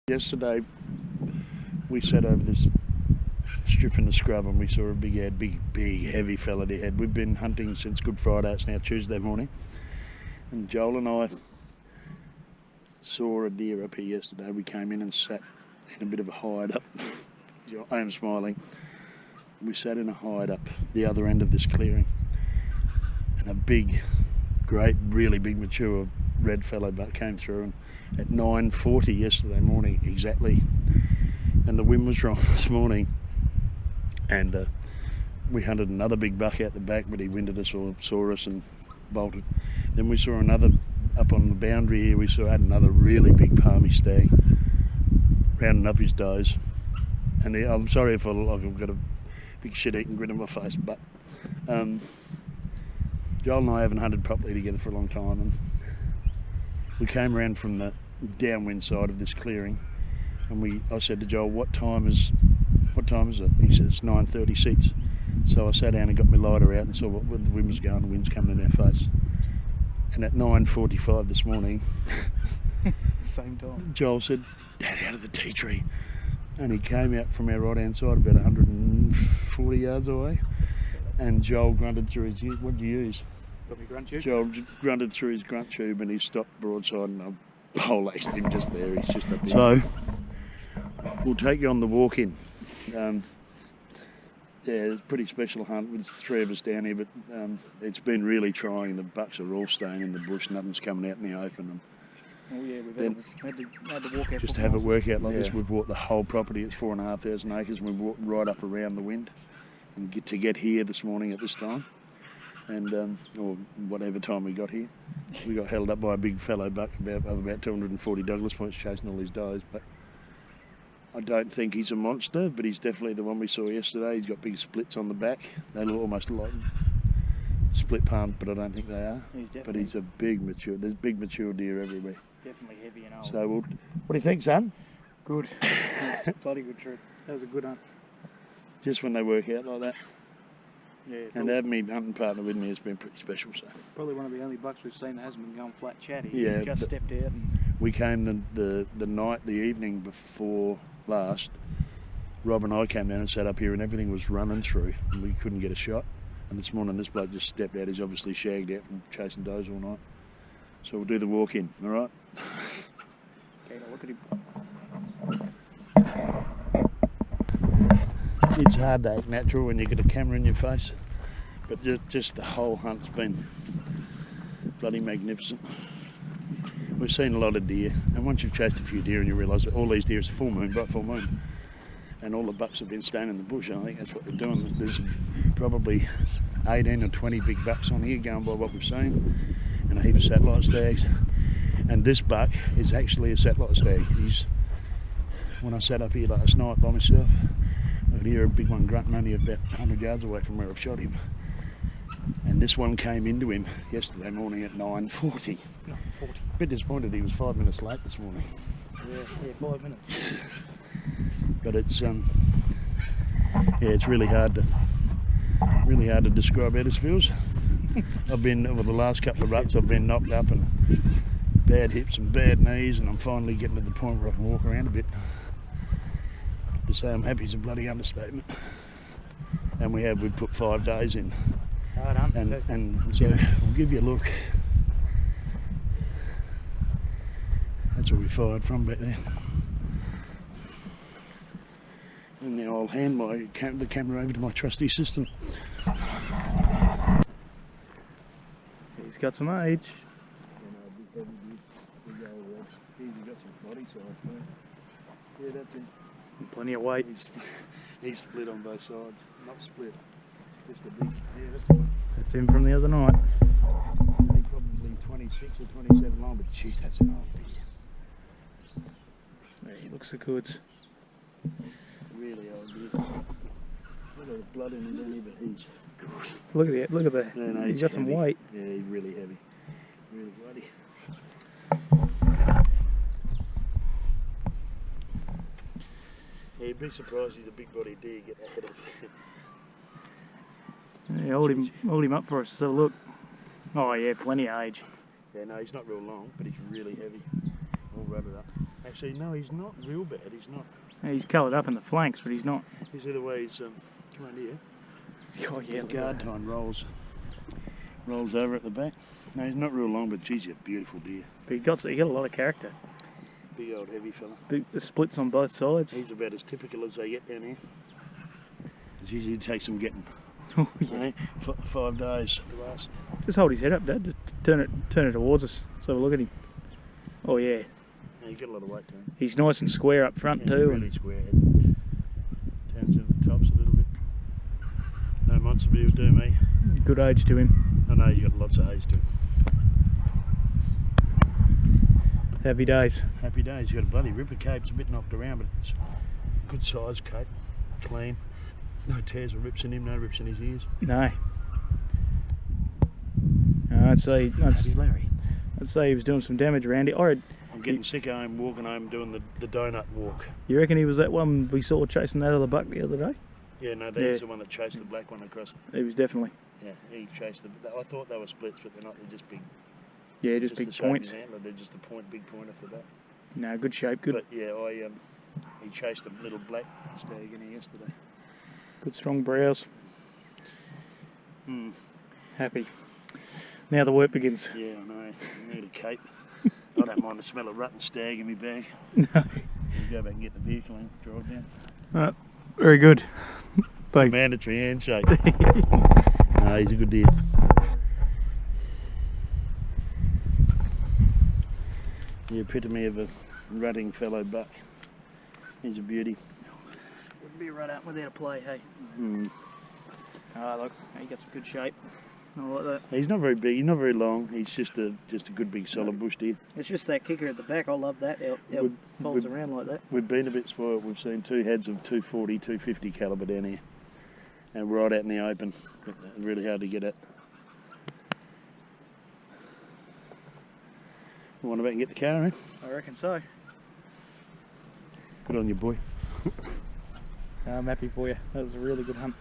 Yesterday we sat over this strip in the scrub and we saw a big heavy fella there. We've been hunting since Good Friday. It's now Tuesday morning, and Joel and I saw a deer up here yesterday. We came in and sat in a bit of a hide up. I am smiling. We sat in a hide up the other end of this clearing, and a really big mature red fellow buck came through, and at 9:40 yesterday morning exactly, and the wind was wrong this morning, and we hunted another big buck out the back, but he winded us or saw us and bolted. Then we saw another up on the boundary here. We had another really big palmy stag rounding up his does, and I'm sorry if I've got a big shit-eating grin on my face, but Joel and I haven't hunted properly together for a long time, and we came around from the downwind side of this clearing, and I said to Joel, what time is it? He said it's 9:36. So I sat down and got my lighter out and saw where the wind was going. The wind's coming in our face. And at 9:45 this morning, same time, Joel said, "Dad, out of the tea tree," and he came out from our right hand side about 140 yards away. And Joel grunted through his. What did you use? Got me grunt tube. Joel grunted through his grunt tube, and he stopped broadside, and I pole-axed him just there. He's just up there. So we'll take you on the walk in. Yeah, it's a pretty special hunt with three of us down here, but it's been really trying. The bucks are all staying in the bush, nothing's coming out in the open. Oh yeah, we've had to walk out. Just to have it work out like this, we've walked the whole property. It's 4,500 acres, and we've walked right up around the wind and to get here this morning at this time. And or whatever time we got here, we got held up by a big fellow buck of about 240 Douglas points chasing all his does. But I don't think he's a monster, but he's definitely the one we saw yesterday. He's got big splits on the back. They look almost like split palms, but I don't think they are. But he's a there's big mature deer everywhere. Definitely heavy and old. So what do you think, son? Good. Bloody good trip. That was a good hunt. Just when they work out like that. Yeah, and to have me hunting partner with me has been pretty special. So probably one of the only bucks we've seen that hasn't been going flat chatty. Yeah, He just stepped out. We came the evening before last. Rob and I came down and sat up here, and everything was running through, and we couldn't get a shot. And this morning, this bloke just stepped out. He's obviously shagged out from chasing does all night. So we'll do the walk in. All right. Okay, now look at him. It's hard to act natural when you get a camera in your face, but just the whole hunt's been bloody magnificent. We've seen a lot of deer, and once you've chased a few deer and you realise that all these deer, it's full moon, bright full moon, and all the bucks have been staying in the bush. I think that's what they're doing. There's probably 18 or 20 big bucks on here going by what we've seen, and a heap of satellite stags. And this buck is actually a satellite stag. When I sat up here last night by myself, I could hear a big one grunting only about 100 yards away from where I've shot him. And this one came into him yesterday morning at 9:40. A bit disappointed he was 5 minutes late this morning. Yeah, 5 minutes. But it's it's really hard to describe how this feels. I've been, over the last couple of ruts, I've been knocked up and bad hips and bad knees, and I'm finally getting to the point where I can walk around a bit. To say I'm happy is a bloody understatement. And we've put 5 days in. And so I'll give you a look. That's where we fired from back there. And now I'll hand the camera over to my trusty assistant. He's got some age. He's got some body size. Yeah, that's him. Plenty of weight. He's split on both sides. Not split. Just a big. Yeah, that's the one. That's him from the other night. Only probably 26 or 27 long, but jeez, that's an old deer. Yeah, he looks the goods. Really old deer. Look at the blood in him, down here, but he's good. Look at that. Look at that. Yeah, no, he's got some weight. Yeah, he's really heavy. Really bloody. Yeah, you'd be surprised he's a big body deer get that head of. Yeah, hold him up for us. So look. Oh yeah, plenty of age. Yeah, no, he's not real long, but he's really heavy. All rutted up. Actually, no, he's not real bad. He's not. He's coloured up in the flanks, but he's not. You see the way he's come on here. Oh yeah, The guard time rolls over at the back. No, he's not real long, but geez, he's a beautiful deer. But he got a lot of character. Big old heavy fella. The splits on both sides. He's about as typical as they get down here. It usually takes them getting Oh yeah. 5 days to last. Just hold his head up, Dad. Just turn it towards us. Let's have a look at him. Oh yeah. Yeah, he's got a lot of weight to him. He's nice and square up front Yeah, too. really square head. Turns in the tops a little bit. No monster, but he'll do me. And good age to him. I know you got lots of age to him. Happy days. Happy days. You got a bloody ripper cape. It's a bit knocked around, but it's a good size cape. Clean. No tears or rips in him. No rips in his ears. No. I'd say Larry. he was doing some damage around it. I'm getting sick of him walking home doing the donut walk. You reckon he was that one we saw chasing that other buck the other day? Yeah, no, he's the one that chased the black one across. He was definitely. Yeah, he chased them. I thought they were splits, but they're not. They're just big. Yeah, just the big shape of points. his antler, they're just a big pointer for that. No, good shape, good. But yeah, he chased a little black stag in here yesterday. Good strong brows. Hmm. Happy. Now the work begins. Yeah, I know. I need a cape. I don't mind the smell of rotten stag in my bag. No. We'll go back and get the vehicle and drive down. Very good. Thanks. Mandatory handshake. No, he's a good deer. The epitome of a rutting fellow buck. He's a beauty. Wouldn't be right out without a play, hey. Mm. Oh, look, he got some good shape. I like that. He's not very big, he's not very long, he's just a good big solid bush deer. It's just that kicker at the back. I love that. It folds around like that. We've been a bit spoiled. We've seen 2 heads of 240, 250 calibre down here. And right out in the open. Really hard to get at. You want to back and get the car, eh? I reckon so. Good on you, boy. I'm happy for you. That was a really good hunt.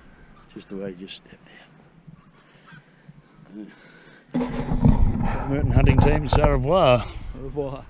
Just the way you just stepped out. Merton hunting team, au revoir. Au revoir.